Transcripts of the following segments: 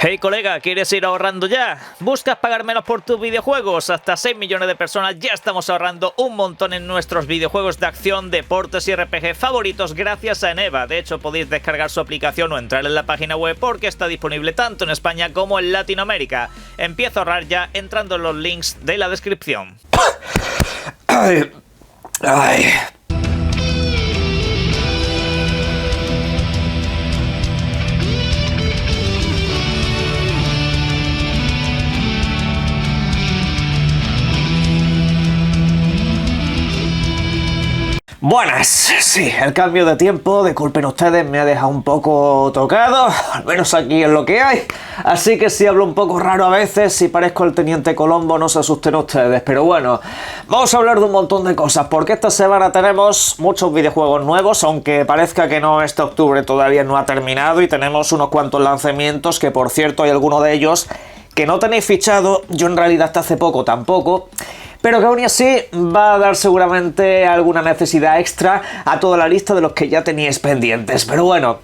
Hey colega, ¿quieres ir ahorrando ya? ¿Buscas pagar menos por tus videojuegos? Hasta 6 millones de personas ya estamos ahorrando un montón en nuestros videojuegos de acción, deportes y RPG favoritos gracias a Eneva. De hecho, podéis descargar su aplicación o entrar en la página web porque está disponible tanto en España como en Latinoamérica. Empieza a ahorrar ya entrando en los links de la descripción. Ay. Buenas, sí, el cambio de tiempo, disculpen ustedes, me ha dejado un poco tocado, al menos aquí es lo que hay, así que si hablo un poco raro a veces, si parezco el Teniente Colombo, no se asusten ustedes, pero bueno, vamos a hablar de un montón de cosas, porque esta semana tenemos muchos videojuegos nuevos, aunque parezca que no, este octubre todavía no ha terminado y tenemos unos cuantos lanzamientos, que por cierto hay algunos de ellos que no tenéis fichado, yo en realidad hasta hace poco tampoco, pero que aún así va a dar seguramente alguna necesidad extra a toda la lista de los que ya teníais pendientes. Pero bueno,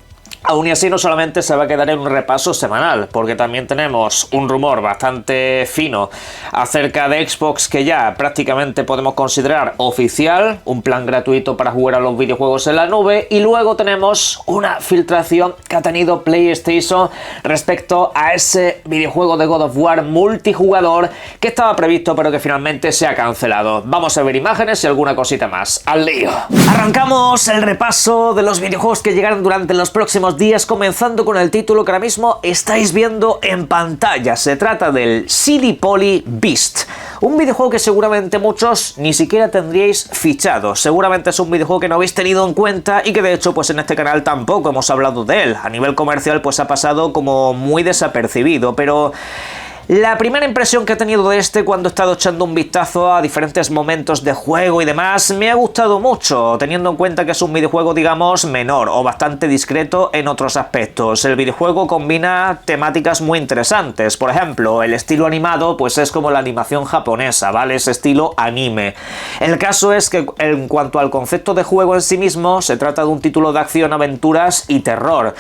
aún así no solamente se va a quedar en un repaso semanal, porque también tenemos un rumor bastante fino acerca de Xbox que ya prácticamente podemos considerar oficial, un plan gratuito para jugar a los videojuegos en la nube, y luego tenemos una filtración que ha tenido PlayStation respecto a ese videojuego de God of War multijugador que estaba previsto pero que finalmente se ha cancelado. Vamos a ver imágenes y alguna cosita más. ¡Al lío! Arrancamos el repaso de los videojuegos que llegaron durante los próximos días, comenzando con el título que ahora mismo estáis viendo en pantalla. Se trata del CD Poly Beast, un videojuego que seguramente muchos ni siquiera tendríais fichado. Seguramente es un videojuego que no habéis tenido en cuenta y que de hecho pues en este canal tampoco hemos hablado de él. A nivel comercial pues ha pasado como muy desapercibido, pero la primera impresión que he tenido de este cuando he estado echando un vistazo a diferentes momentos de juego y demás, me ha gustado mucho, teniendo en cuenta que es un videojuego, digamos, menor o bastante discreto en otros aspectos. El videojuego combina temáticas muy interesantes, por ejemplo, el estilo animado pues es como la animación japonesa, ¿vale? Es estilo anime. El caso es que en cuanto al concepto de juego en sí mismo, se trata de un título de acción, aventuras y terror,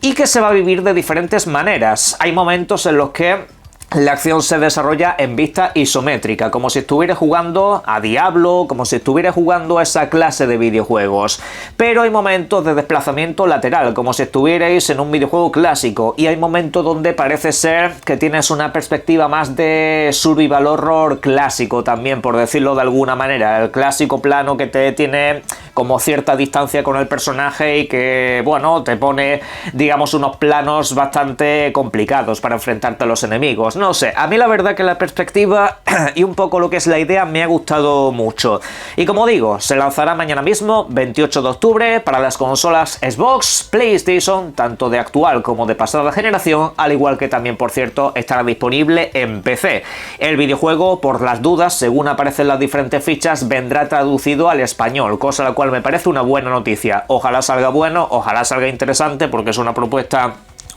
y que se va a vivir de diferentes maneras. Hay momentos en los que la acción se desarrolla en vista isométrica, como si estuviera jugando a Diablo, como si estuviera jugando a esa clase de videojuegos. Pero hay momentos de desplazamiento lateral, como si estuvierais en un videojuego clásico, y hay momentos donde parece ser que tienes una perspectiva más de survival horror clásico también, por decirlo de alguna manera. El clásico plano que te tiene como cierta distancia con el personaje y que, bueno, te pone, digamos, unos planos bastante complicados para enfrentarte a los enemigos. No sé, a mí la verdad que la perspectiva y un poco lo que es la idea me ha gustado mucho. Y como digo, se lanzará mañana mismo, 28 de octubre, para las consolas Xbox, PlayStation, tanto de actual como de pasada generación, al igual que también, por cierto, estará disponible en PC. El videojuego, por las dudas, según aparecen las diferentes fichas, vendrá traducido al español, cosa la cual me parece una buena noticia. Ojalá salga bueno, ojalá salga interesante, porque es una propuesta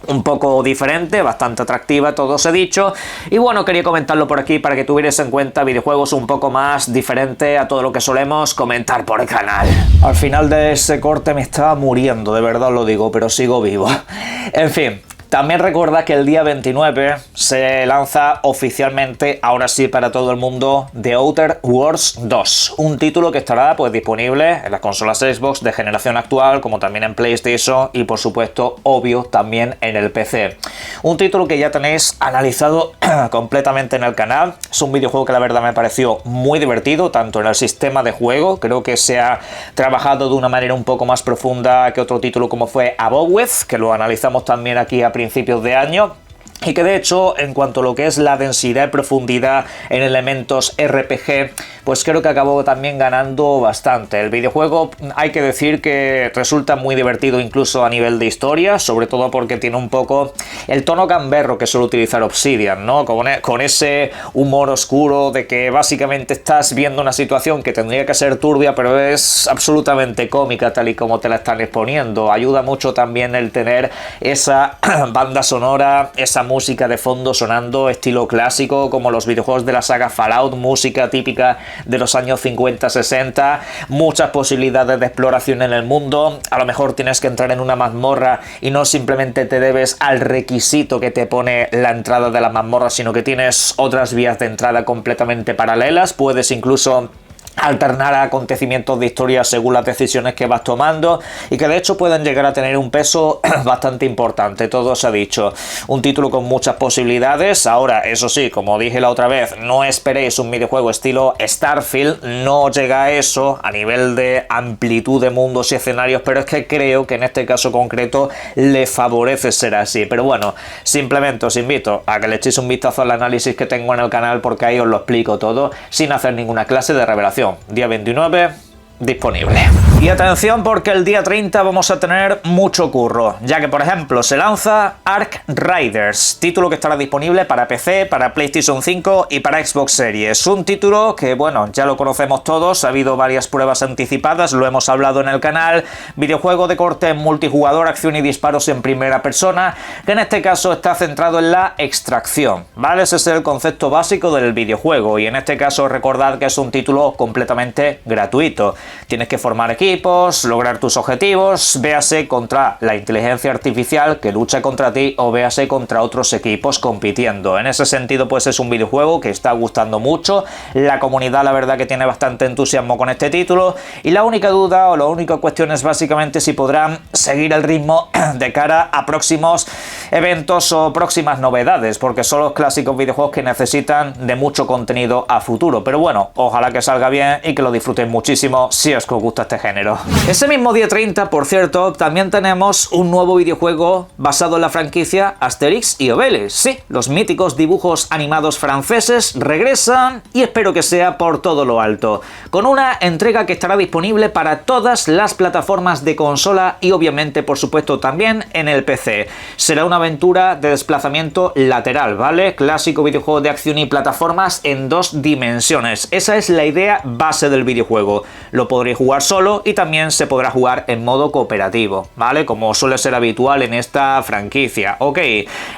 un poco diferente, bastante atractiva, todo os he dicho, y bueno, quería comentarlo por aquí para que tuvierais en cuenta videojuegos un poco más diferente a todo lo que solemos comentar por el canal. Al final de ese corte me estaba muriendo, de verdad os lo digo, pero sigo vivo. En fin, también recordad que el día 29 se lanza oficialmente, ahora sí para todo el mundo, The Outer Worlds 2, un título que estará pues disponible en las consolas Xbox de generación actual, como también en PlayStation y por supuesto, obvio, también en el PC. Un título que ya tenéis analizado completamente en el canal. Es un videojuego que la verdad me pareció muy divertido, tanto en el sistema de juego, creo que se ha trabajado de una manera un poco más profunda que otro título como fue Above With, que lo analizamos también aquí a principios de año. Y que de hecho, en cuanto a lo que es la densidad y profundidad en elementos RPG, pues creo que acabó también ganando bastante. El videojuego, hay que decir que resulta muy divertido incluso a nivel de historia, sobre todo porque tiene un poco el tono gamberro que suele utilizar Obsidian, ¿no? Con ese humor oscuro de que básicamente estás viendo una situación que tendría que ser turbia, pero es absolutamente cómica tal y como te la están exponiendo. Ayuda mucho también el tener esa banda sonora, esa música de fondo sonando estilo clásico, como los videojuegos de la saga Fallout, música típica de los años 50-60, muchas posibilidades de exploración en el mundo. A lo mejor tienes que entrar en una mazmorra y no simplemente te debes al requisito que te pone la entrada de la mazmorra, sino que tienes otras vías de entrada completamente paralelas. Puedes incluso alternar acontecimientos de historia según las decisiones que vas tomando, y que de hecho pueden llegar a tener un peso bastante importante. Todo se ha dicho, un título con muchas posibilidades. Ahora, eso sí, como dije la otra vez, no esperéis un videojuego estilo Starfield, no llega a eso a nivel de amplitud de mundos y escenarios, pero es que creo que en este caso concreto le favorece ser así. Pero bueno, simplemente os invito a que le echéis un vistazo al análisis que tengo en el canal, porque ahí os lo explico todo sin hacer ninguna clase de revelación. Día 29 disponible. Y atención, porque el día 30 vamos a tener mucho curro, ya que por ejemplo se lanza Ark Riders, título que estará disponible para PC, para PlayStation 5 y para Xbox Series. Un título que, bueno, ya lo conocemos todos, ha habido varias pruebas anticipadas, lo hemos hablado en el canal. Videojuego de corte multijugador, acción y disparos en primera persona, que en este caso está centrado en la extracción, ¿vale? Ese es el concepto básico del videojuego, y en este caso recordad que es un título completamente gratuito. Tienes que formar equipos, lograr tus objetivos, véase contra la inteligencia artificial que lucha contra ti, o véase contra otros equipos compitiendo. En ese sentido, pues es un videojuego que está gustando mucho. La comunidad, la verdad, que tiene bastante entusiasmo con este título, y la única duda o la única cuestión es básicamente si podrán seguir el ritmo de cara a próximos eventos o próximas novedades, porque son los clásicos videojuegos que necesitan de mucho contenido a futuro. Pero bueno, ojalá que salga bien y que lo disfrutéis muchísimo si os gusta este género. Ese mismo día 30, por cierto, también tenemos un nuevo videojuego basado en la franquicia Asterix y Obelix. Sí, los míticos dibujos animados franceses regresan, y espero que sea por todo lo alto, con una entrega que estará disponible para todas las plataformas de consola y obviamente, por supuesto, también en el PC. Será una aventura de desplazamiento lateral, ¿vale? Clásico videojuego de acción y plataformas en 2 dimensiones. Esa es la idea base del videojuego. Lo podréis jugar solo y también se podrá jugar en modo cooperativo, ¿vale? Como suele ser habitual en esta franquicia. Ok,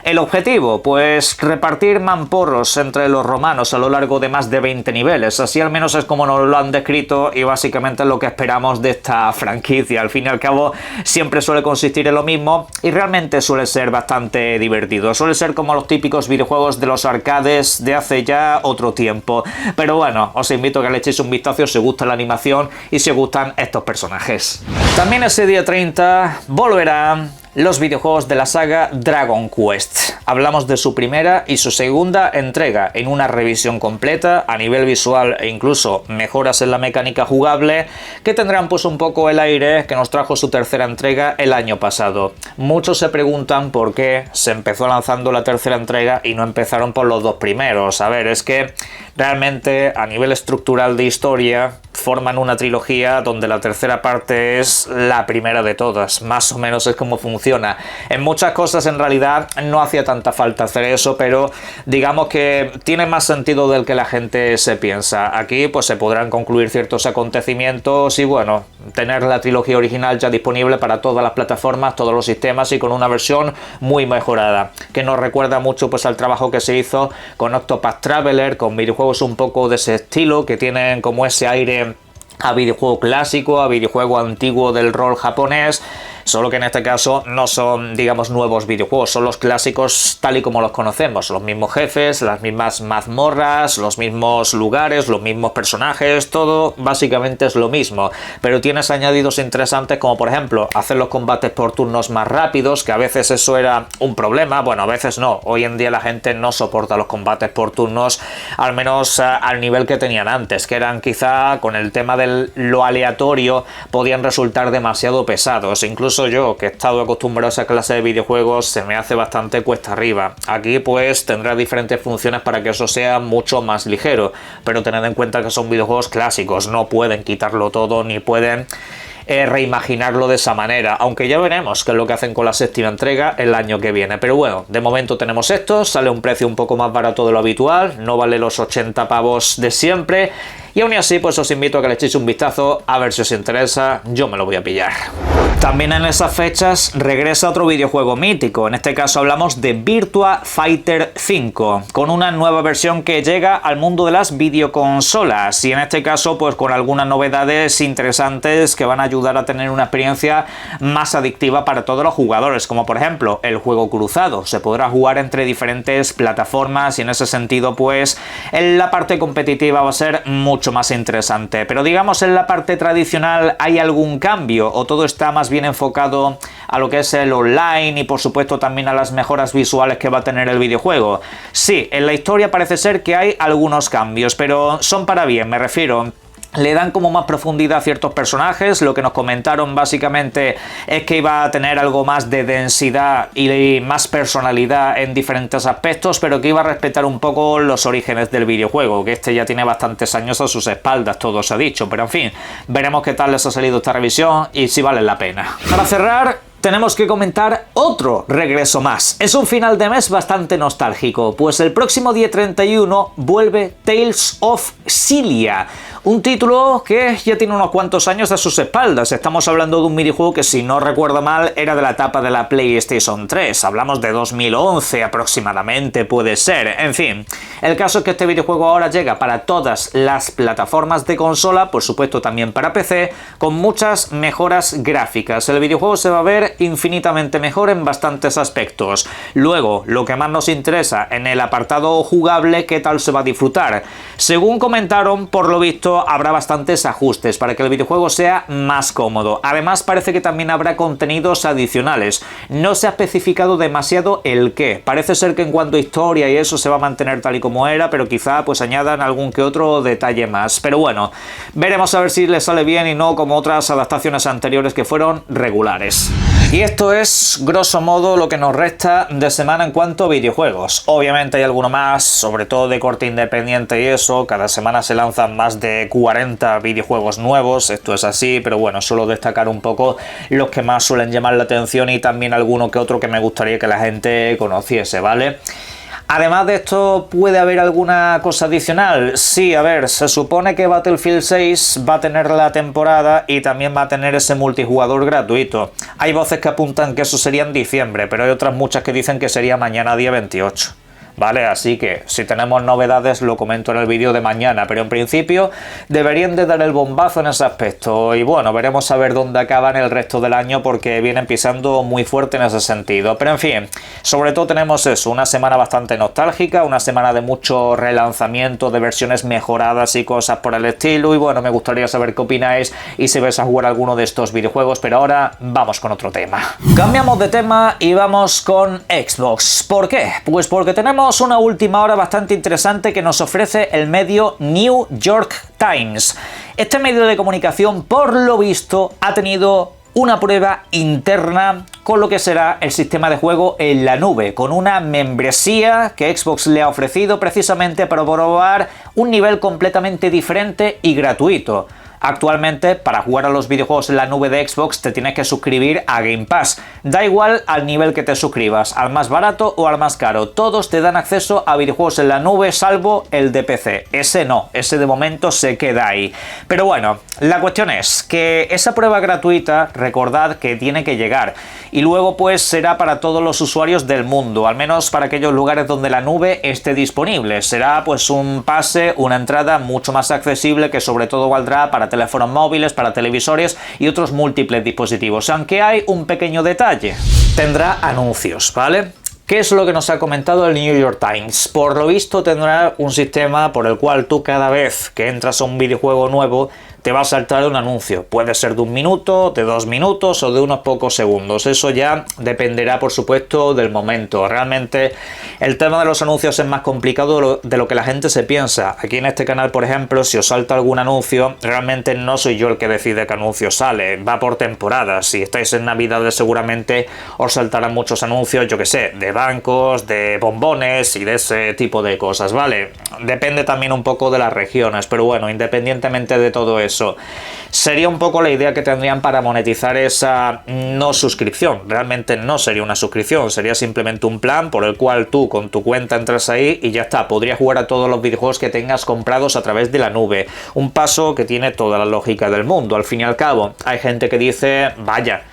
el objetivo, pues repartir mamporros entre los romanos a lo largo de más de 20 niveles. Así al menos es como nos lo han descrito, y básicamente es lo que esperamos de esta franquicia. Al fin y al cabo siempre suele consistir en lo mismo, y realmente suele ser bastante divertido. Suele ser como los típicos videojuegos de los arcades de hace ya otro tiempo. Pero bueno, os invito a que le echéis un vistazo si os gusta la animación y si os gustan estos personajes. También ese día 30 volverán los videojuegos de la saga Dragon Quest. Hablamos de su primera y su segunda entrega en una revisión completa a nivel visual, e incluso mejoras en la mecánica jugable, que tendrán pues un poco el aire que nos trajo su tercera entrega el año pasado. Muchos se preguntan por qué se empezó lanzando la tercera entrega y no empezaron por los 2 primeros. A ver, es que realmente a nivel estructural de historia forman una trilogía donde la tercera parte es la primera de todas. Más o menos es como funciona. En muchas cosas en realidad no hacía tanta falta hacer eso, pero digamos que tiene más sentido del que la gente se piensa. Aquí pues se podrán concluir ciertos acontecimientos y bueno, tener la trilogía original ya disponible para todas las plataformas, todos los sistemas, y con una versión muy mejorada, que nos recuerda mucho pues al trabajo que se hizo con Octopath Traveler, con videojuegos un poco de ese estilo, que tienen como ese aire a videojuego clásico, a videojuego antiguo del rol japonés. Solo que en este caso no son, digamos, nuevos videojuegos, son los clásicos tal y como los conocemos, los mismos jefes, las mismas mazmorras, los mismos lugares, los mismos personajes, todo básicamente es lo mismo, pero tienes añadidos interesantes como por ejemplo hacer los combates por turnos más rápidos, que a veces eso era un problema, bueno, a veces no, hoy en día la gente no soporta los combates por turnos, al menos al nivel que tenían antes, que eran quizá con el tema de lo aleatorio, podían resultar demasiado pesados. Incluso yo, que he estado acostumbrado a esa clase de videojuegos, se me hace bastante cuesta arriba. Aquí pues tendrá diferentes funciones para que eso sea mucho más ligero, pero tened en cuenta que son videojuegos clásicos, no pueden quitarlo todo ni pueden reimaginarlo de esa manera, aunque ya veremos qué es lo que hacen con la séptima entrega el año que viene. Pero bueno, de momento tenemos esto, sale a un precio un poco más barato de lo habitual, no vale los 80 pavos de siempre, y aún así pues os invito a que le echéis un vistazo a ver si os interesa, yo me lo voy a pillar. También en esas fechas regresa otro videojuego mítico, en este caso hablamos de Virtua Fighter 5, con una nueva versión que llega al mundo de las videoconsolas y en este caso pues con algunas novedades interesantes que van a ayudar a tener una experiencia más adictiva para todos los jugadores, como por ejemplo el juego cruzado, se podrá jugar entre diferentes plataformas y en ese sentido pues en la parte competitiva va a ser mucho más interesante, pero digamos en la parte tradicional ¿hay algún cambio o todo está más bien enfocado a lo que es el online y por supuesto también a las mejoras visuales que va a tener el videojuego? Sí, en la historia parece ser que hay algunos cambios, pero son para bien, me refiero. Le dan como más profundidad a ciertos personajes, lo que nos comentaron básicamente es que iba a tener algo más de densidad y más personalidad en diferentes aspectos, pero que iba a respetar un poco los orígenes del videojuego, que este ya tiene bastantes años a sus espaldas, todo se ha dicho, pero en fin, veremos qué tal les ha salido esta revisión y si vale la pena. Para cerrar, tenemos que comentar otro regreso más. Es un final de mes bastante nostálgico, pues el próximo día 31 vuelve Tales of Xillia, un título que ya tiene unos cuantos años a sus espaldas. Estamos hablando de un videojuego que, si no recuerdo mal, era de la etapa de la PlayStation 3. Hablamos de 2011 aproximadamente, puede ser. En fin, el caso es que este videojuego ahora llega para todas las plataformas de consola, por supuesto también para PC, con muchas mejoras gráficas. El videojuego se va a ver infinitamente mejor en bastantes aspectos. Luego, lo que más nos interesa en el apartado jugable, ¿qué tal se va a disfrutar? Según comentaron, por lo visto habrá bastantes ajustes para que el videojuego sea más cómodo. Además, parece que también habrá contenidos adicionales. No se ha especificado demasiado el qué. Parece ser que en cuanto a historia y eso se va a mantener tal y como era, pero quizá pues añadan algún que otro detalle más. Pero bueno, veremos a ver si le sale bien y no como otras adaptaciones anteriores que fueron regulares. Y esto es, grosso modo, lo que nos resta de semana en cuanto a videojuegos. Obviamente hay alguno más, sobre todo de corte independiente y eso. Cada semana se lanzan más de 40 videojuegos nuevos, esto es así, pero bueno, suelo destacar un poco los que más suelen llamar la atención y también alguno que otro que me gustaría que la gente conociese, ¿vale? Además de esto, ¿puede haber alguna cosa adicional? Sí, a ver, se supone que Battlefield 6 va a tener la temporada y también va a tener ese multijugador gratuito. Hay voces que apuntan que eso sería en diciembre, pero hay otras muchas que dicen que sería mañana día 28. ¿Vale? Así que si tenemos novedades lo comento en el vídeo de mañana, pero en principio deberían de dar el bombazo en ese aspecto y bueno, veremos a ver dónde acaban el resto del año porque vienen pisando muy fuerte en ese sentido, pero en fin, sobre todo tenemos eso, una semana bastante nostálgica, una semana de mucho relanzamiento, de versiones mejoradas y cosas por el estilo y bueno, me gustaría saber qué opináis y si vais a jugar alguno de estos videojuegos, pero ahora vamos con otro tema. Cambiamos de tema y vamos con Xbox. ¿Por qué? Pues porque tenemos una última hora bastante interesante que nos ofrece el medio New York Times. Este medio de comunicación, por lo visto, ha tenido una prueba interna con lo que será el sistema de juego en la nube, con una membresía que Xbox le ha ofrecido precisamente para probar un nivel completamente diferente y gratuito. Actualmente, para jugar a los videojuegos en la nube de Xbox te tienes que suscribir a Game Pass. Da igual al nivel que te suscribas, al más barato o al más caro. Todos te dan acceso a videojuegos en la nube, salvo el de PC. Ese no, ese de momento se queda ahí. Pero bueno, la cuestión es que esa prueba gratuita, recordad que tiene que llegar. Y luego pues será para todos los usuarios del mundo, al menos para aquellos lugares donde la nube esté disponible. Será pues un pase, una entrada mucho más accesible que sobre todo valdrá para teléfonos móviles, para televisores y otros múltiples dispositivos, aunque hay un pequeño detalle. Tendrá anuncios, ¿vale? ¿Qué es lo que nos ha comentado el New York Times? Por lo visto tendrá un sistema por el cual tú cada vez que entras a un videojuego nuevo te va a saltar un anuncio. Puede ser de 1 minuto, de 2 minutos o de unos pocos segundos. Eso ya dependerá, por supuesto, del momento. Realmente el tema de los anuncios es más complicado de lo que la gente se piensa. Aquí en este canal, por ejemplo, si os salta algún anuncio, realmente no soy yo el que decide qué anuncio sale. Va por temporadas. Si estáis en Navidades seguramente os saltarán muchos anuncios, yo que sé, de bancos, de bombones y de ese tipo de cosas, ¿vale? Depende también un poco de las regiones, pero bueno, independientemente de todo eso, eso. Sería un poco la idea que tendrían para monetizar esa no suscripción. Realmente no sería una suscripción, sería simplemente un plan por el cual tú con tu cuenta entras ahí y ya está, podrías jugar a todos los videojuegos que tengas comprados a través de la nube. Un paso que tiene toda la lógica del mundo. Al fin y al cabo, hay gente que dice, vaya,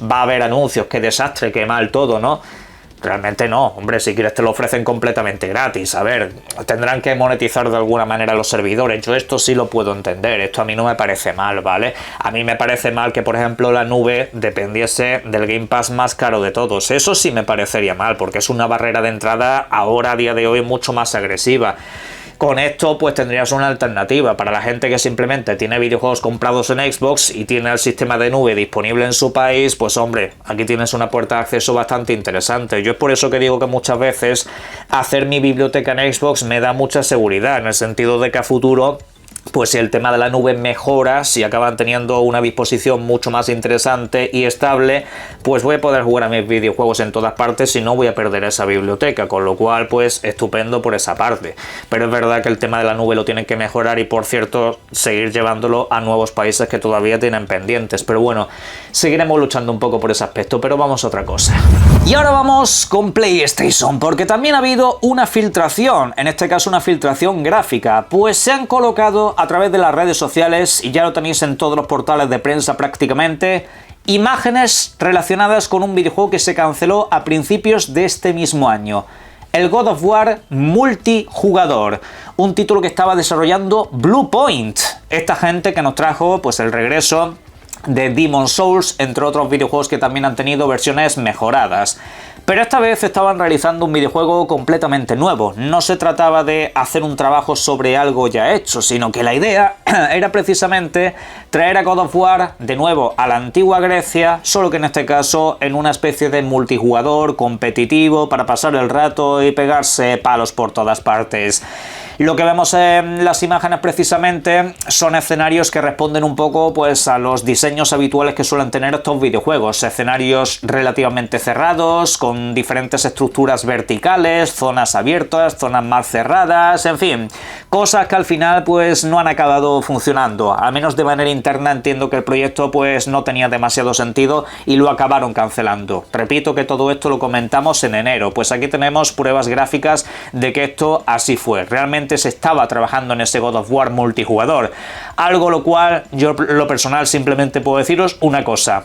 va a haber anuncios, qué desastre, qué mal todo, ¿no? Realmente no, hombre, si quieres te lo ofrecen completamente gratis. A ver, tendrán que monetizar de alguna manera los servidores. Yo esto sí lo puedo entender, esto a mí no me parece mal, ¿vale? A mí me parece mal que, por ejemplo, la nube dependiese del Game Pass más caro de todos. Eso sí me parecería mal, porque es una barrera de entrada ahora, a día de hoy, mucho más agresiva. Con esto pues tendrías una alternativa para la gente que simplemente tiene videojuegos comprados en Xbox y tiene el sistema de nube disponible en su país. Pues hombre, aquí tienes una puerta de acceso bastante interesante. Yo es por eso que digo que muchas veces hacer mi biblioteca en Xbox me da mucha seguridad, en el sentido de que a futuro, pues si el tema de la nube mejora, si acaban teniendo una disposición mucho más interesante y estable, pues voy a poder jugar a mis videojuegos en todas partes y no voy a perder esa biblioteca, con lo cual pues estupendo por esa parte. Pero es verdad que el tema de la nube lo tienen que mejorar y, por cierto, seguir llevándolo a nuevos países que todavía tienen pendientes. Pero bueno, seguiremos luchando un poco por ese aspecto, pero vamos a otra cosa. Y ahora vamos con PlayStation, porque también ha habido una filtración, en este caso una filtración gráfica, pues se han colocado a través de las redes sociales, y ya lo tenéis en todos los portales de prensa prácticamente, imágenes relacionadas con un videojuego que se canceló a principios de este mismo año. El God of War multijugador, un título que estaba desarrollando Bluepoint, esta gente que nos trajo pues el regreso de Demon's Souls, entre otros videojuegos que también han tenido versiones mejoradas. Pero esta vez estaban realizando un videojuego completamente nuevo. No se trataba de hacer un trabajo sobre algo ya hecho, sino que la idea era precisamente traer a God of War de nuevo a la antigua Grecia, solo que en este caso en una especie de multijugador competitivo para pasar el rato y pegarse palos por todas partes. Lo que vemos en las imágenes precisamente son escenarios que responden un poco pues a los diseños habituales que suelen tener estos videojuegos. Escenarios relativamente cerrados, con diferentes estructuras verticales, zonas abiertas, zonas más cerradas, en fin, cosas que al final pues no han acabado funcionando. Al menos de manera interna entiendo que el proyecto pues no tenía demasiado sentido y lo acabaron cancelando. Repito que todo esto lo comentamos en enero, pues aquí tenemos pruebas gráficas de que esto así fue. Realmente se estaba trabajando en ese God of War multijugador, algo lo cual yo lo personal simplemente puedo deciros una cosa: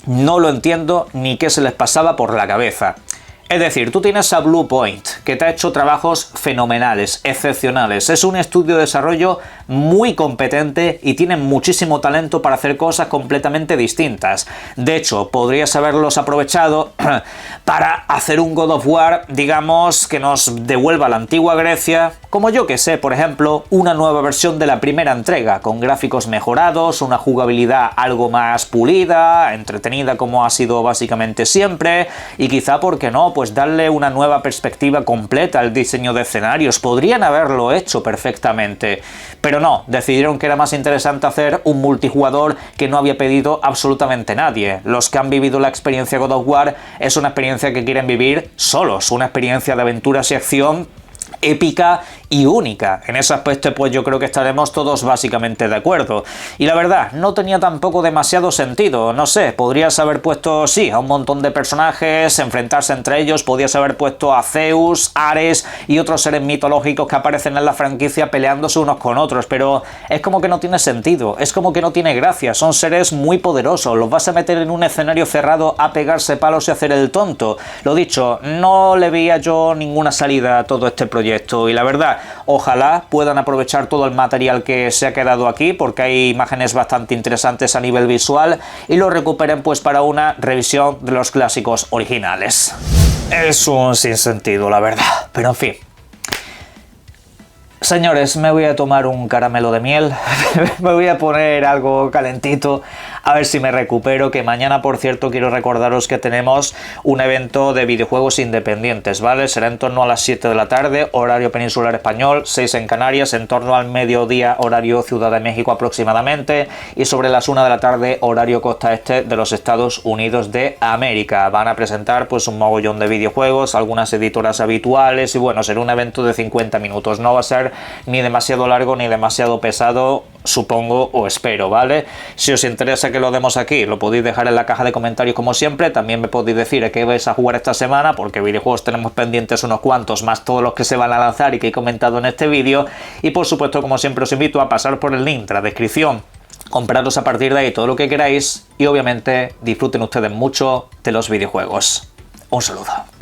no lo entiendo ni qué se les pasaba por la cabeza. Es decir, tú tienes a Bluepoint, que te ha hecho trabajos fenomenales, excepcionales. Es un estudio de desarrollo muy competente y tiene muchísimo talento para hacer cosas completamente distintas. De hecho, podrías haberlos aprovechado para hacer un God of War, digamos, que nos devuelva a la antigua Grecia, como yo que sé, por ejemplo, una nueva versión de la primera entrega, con gráficos mejorados, una jugabilidad algo más pulida, entretenida como ha sido básicamente siempre, y quizá, ¿por qué no?, pues darle una nueva perspectiva completa al diseño de escenarios. Podrían haberlo hecho perfectamente, pero no, decidieron que era más interesante hacer un multijugador que no había pedido absolutamente nadie. Los que han vivido la experiencia God of War es una experiencia que quieren vivir solos, una experiencia de aventuras y acción épica y única. En ese aspecto pues yo creo que estaremos todos básicamente de acuerdo. Y la verdad, no tenía tampoco demasiado sentido. No sé, podrías haber puesto, sí, a un montón de personajes, enfrentarse entre ellos, podrías haber puesto a Zeus, Ares y otros seres mitológicos que aparecen en la franquicia peleándose unos con otros, pero es como que no tiene sentido, es como que no tiene gracia. Son seres muy poderosos, los vas a meter en un escenario cerrado a pegarse palos y hacer el tonto. Lo dicho, no le veía yo ninguna salida a todo este proyecto, y la verdad, ojalá puedan aprovechar todo el material que se ha quedado aquí, porque hay imágenes bastante interesantes a nivel visual, y lo recuperen pues para una revisión de los clásicos originales. Es un sinsentido, la verdad, pero en fin. Señores, me voy a tomar un caramelo de miel, me voy a poner algo calentito, a ver si me recupero, que mañana, por cierto, quiero recordaros que tenemos un evento de videojuegos independientes, ¿vale? Será en torno a las 7 de la tarde, horario peninsular español, 6 en Canarias, en torno al mediodía, horario Ciudad de México aproximadamente, y sobre las 1 de la tarde, horario costa este de los Estados Unidos de América. Van a presentar pues un mogollón de videojuegos, algunas editoras habituales, y bueno, será un evento de 50 minutos. No va a ser ni demasiado largo ni demasiado pesado, supongo o espero, ¿vale? Si os interesa que lo demos aquí, lo podéis dejar en la caja de comentarios como siempre. También me podéis decir a qué vais a jugar esta semana, porque videojuegos tenemos pendientes unos cuantos, más todos los que se van a lanzar y que he comentado en este vídeo. Y por supuesto, como siempre, os invito a pasar por el link de la descripción, compraros a partir de ahí todo lo que queráis y obviamente disfruten ustedes mucho de los videojuegos. Un saludo.